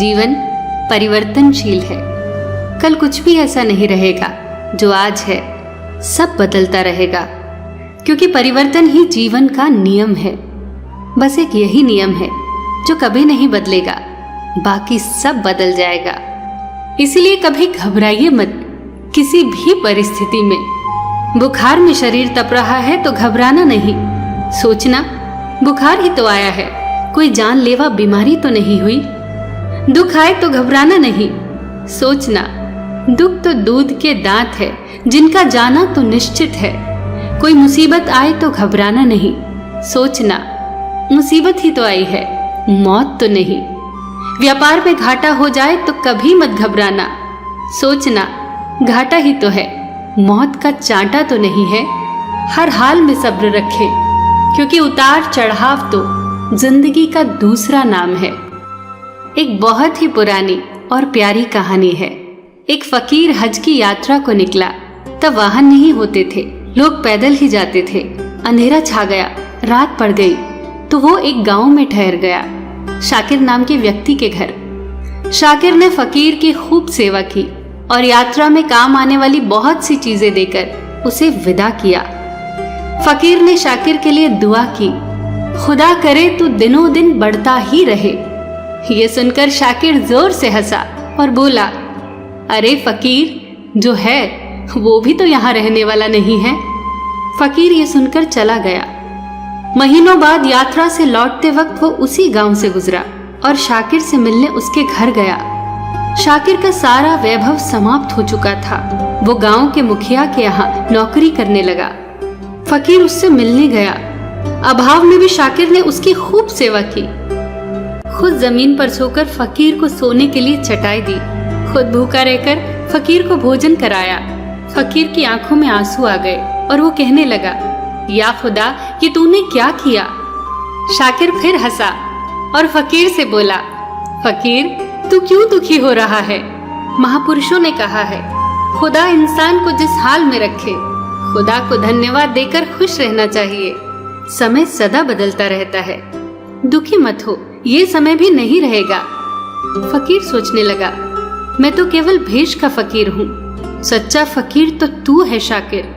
जीवन परिवर्तनशील है। कल कुछ भी ऐसा नहीं रहेगा जो आज है, सब बदलता रहेगा, क्योंकि परिवर्तन ही जीवन का नियम है। बस एक यही नियम है जो कभी नहीं बदलेगा, बाकी सब बदल जाएगा। इसलिए कभी घबराइए मत किसी भी परिस्थिति में। बुखार में शरीर तप रहा है तो घबराना नहीं, सोचना बुखार ही तो आया है, कोई जानलेवा बीमारी तो नहीं हुई। दुख आए तो घबराना नहीं, सोचना दुख तो दूध के दांत है जिनका जाना तो निश्चित है। कोई मुसीबत आए तो घबराना नहीं, सोचना मुसीबत ही तो आई है, मौत तो नहीं। व्यापार में घाटा हो जाए तो कभी मत घबराना, सोचना घाटा ही तो है, मौत का चांटा तो नहीं है। हर हाल में सब्र रखें, क्योंकि उतार चढ़ाव तो जिंदगी का दूसरा नाम है। एक बहुत ही पुरानी और प्यारी कहानी है। एक फकीर हज की यात्रा को निकला। तब वाहन नहीं होते थे, लोग पैदल ही जाते थे। अंधेरा छा गया, रात पड़ गई तो वो एक गांव में ठहर गया, शाकिर नाम के व्यक्ति के घर। शाकिर ने फकीर की खूब सेवा की और यात्रा में काम आने वाली बहुत सी चीजें देकर उसे विदा किया। फकीर ने शाकिर के लिए दुआ की, खुदा करे तू दिनों दिन बढ़ता ही रहे। ये सुनकर शाकिर जोर से हंसा और बोला, अरे फकीर, जो है वो भी तो यहाँ रहने वाला नहीं है। फकीर ये सुनकर चला गया। महीनों बाद यात्रा से लौटते वक्त वो उसी गांव से गुजरा और शाकिर से मिलने उसके घर गया। शाकिर का सारा वैभव समाप्त हो चुका था। वो गांव के मुखिया के यहाँ नौकरी करने लगा। फकीर उससे मिलने गया। अभाव में भी शाकिर ने उसकी खूब सेवा की। खुद जमीन पर सोकर फकीर को सोने के लिए चटाई दी, खुद भूखा रहकर फकीर को भोजन कराया। फकीर की आंखों में आंसू आ गए और वो कहने लगा, या खुदा, ये तूने क्या किया। शाकिर फिर हंसा और फकीर से बोला, फकीर, तू क्यों दुखी हो रहा है। महापुरुषों ने कहा है, खुदा इंसान को जिस हाल में रखे, खुदा को धन्यवाद देकर खुश रहना चाहिए। समय सदा बदलता रहता है, दुखी मत हो, ये समय भी नहीं रहेगा। फकीर सोचने लगा, मैं तो केवल भेष का फकीर हूँ, सच्चा फकीर तो तू है शाकिर।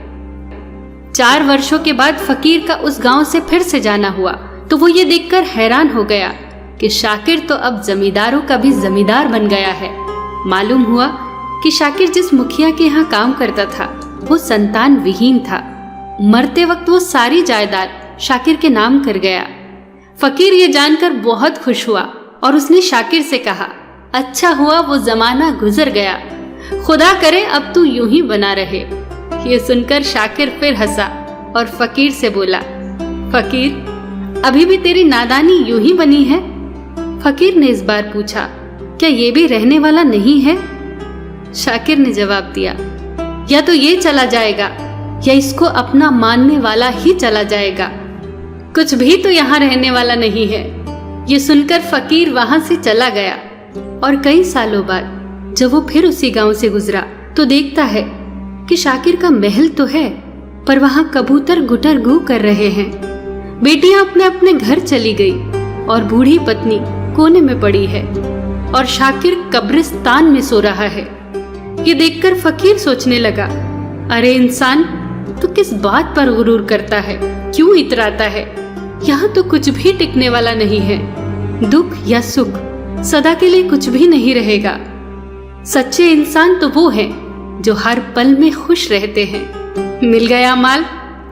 4 वर्षों के बाद फकीर का उस गांव से फिर से जाना हुआ तो वो ये देखकर हैरान हो गया कि शाकिर तो अब जमींदारों का भी जमींदार बन गया है। मालूम हुआ कि शाकिर जिस मुखिया के यहाँ काम करता था वो संतान विहीन था। मरते वक्त वो सारी जायदाद शाकिर के नाम कर गया। फकीर ये जानकर बहुत खुश हुआ और उसने शाकिर से कहा, अच्छा हुआ वो जमाना गुजर गया, खुदा करे अब तू यूं ही बना रहे। ये सुनकर शाकिर फिर हंसा और फकीर से बोला, फकीर, अभी भी तेरी नादानी यूं ही बनी है। फकीर ने इस बार पूछा, क्या ये भी रहने वाला नहीं है। शाकिर ने जवाब दिया, या तो ये चला जाएगा या इसको अपना मानने वाला ही चला जाएगा, कुछ भी तो यहाँ रहने वाला नहीं है। ये सुनकर फकीर वहां से चला गया और कई सालों बाद जब वो फिर उसी गांव से गुजरा तो देखता है कि शाकिर का महल तो है पर वहां कबूतर गुटर गू कर रहे हैं। बेटियां अपने अपने घर चली गई और बूढ़ी पत्नी कोने में पड़ी है और शाकिर कब्रिस्तान में सो रहा है। ये देखकर फकीर सोचने लगा, अरे इंसान, तू किस बात पर गुरूर करता है, क्यों इतराता है। यहाँ तो कुछ भी टिकने वाला नहीं है। दुख या सुख सदा के लिए कुछ भी नहीं रहेगा। सच्चे इंसान तो वो हैं जो हर पल में खुश रहते हैं। मिल गया माल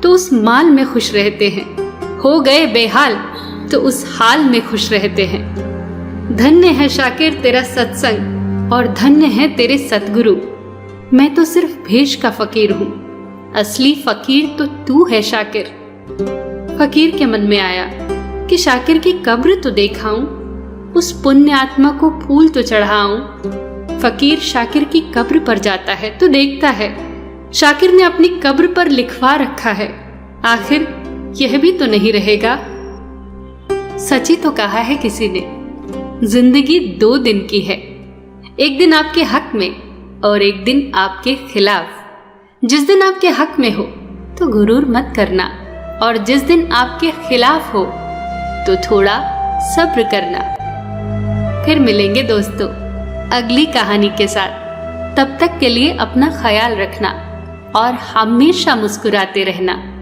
तो उस माल में खुश रहते हैं, हो गए बेहाल तो उस हाल में खुश रहते हैं। धन्य है शाकिर तेरा सत्संग और धन्य है तेरे सतगुरु। मैं तो सिर्फ भेष का फकीर हूँ, असली फकीर तो तू है शाकिर। फकीर के मन में आया कि शाकिर की कब्र तो देखाऊं, उस पुण्य आत्मा को फूल तो चढ़ाऊं। फकीर शाकिर की कब्र पर जाता है तो देखता है शाकिर ने अपनी कब्र पर लिखवा रखा है, आखिर यह भी तो नहीं रहेगा। सची तो कहा है किसी ने, जिंदगी 2 दिन की है, एक दिन आपके हक में और एक दिन आपके खिलाफ। जिस दिन आपके हक में हो तो गुरूर मत करना और जिस दिन आपके खिलाफ हो तो थोड़ा सब्र करना। फिर मिलेंगे दोस्तों अगली कहानी के साथ। तब तक के लिए अपना ख्याल रखना और हमेशा मुस्कुराते रहना।